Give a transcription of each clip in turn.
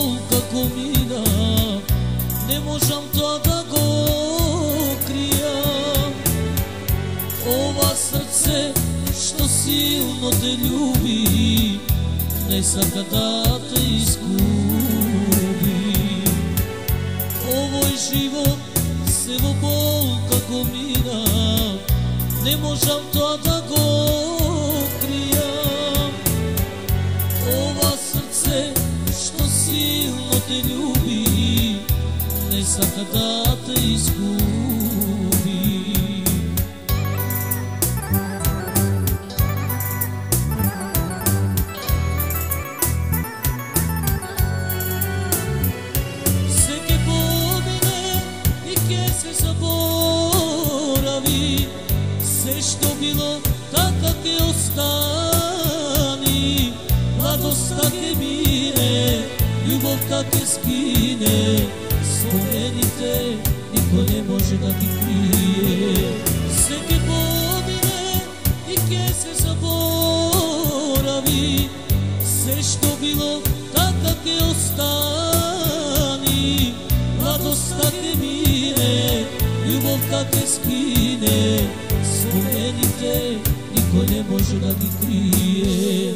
bol kako mira, ne možam to da go krijam. Ova srce što silno te ljubi, ne saka da te izgubi. Ovoj život se vo bol kako mira, ne možam to da go krijam. Ova srce što silno te ljubi, ne saka da te izgubi. Всеки помине и ке се забораvi, все što bilo така ке остани. Младостта ке мине, љубовта ке скине, спомените никој не може да ги крие. Всеки помине и ке се заборави, все što bilo така ке остани. Младостта ке мине, љубовта ке скине, спомените никој не може да ги крие.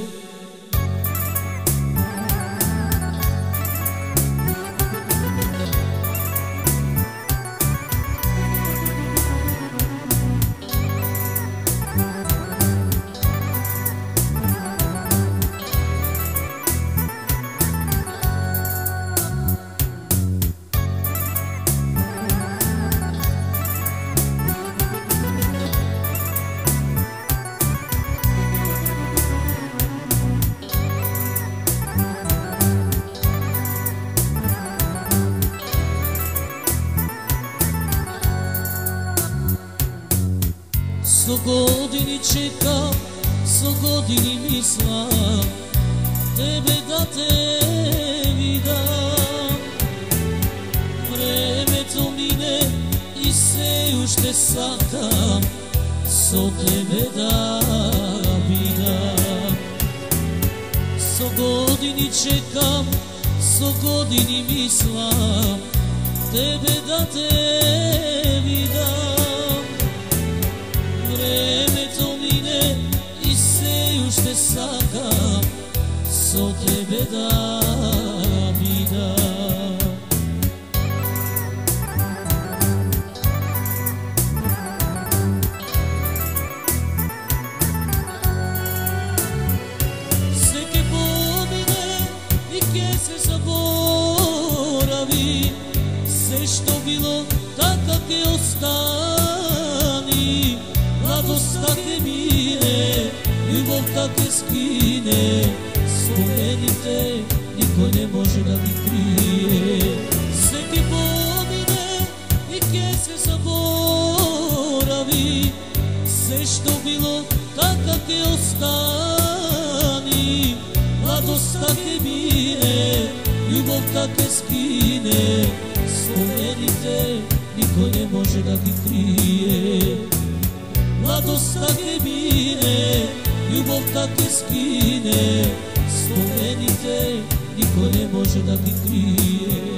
Со години чекам, со години мислам, тебе да те видам. Времето мине и се уште сакам, со тебе да видам. Со години чекам, со години мислам, тебе да те видам. Времето мине и се уште сакам, со тебе да видам. Всеки помине и ке се заборави, се што било така ке остани. Младостта ке мине, љубовта ке скине, спомените никој не може да ги крие. Всеки помине и ке се заборави, се што било така ке остани. Младостта ке мине, љубовта ке скине, спомените никој не може да ги крие. Младостта ке мине, љубовта ке скине, спомените никој не може да ги крие.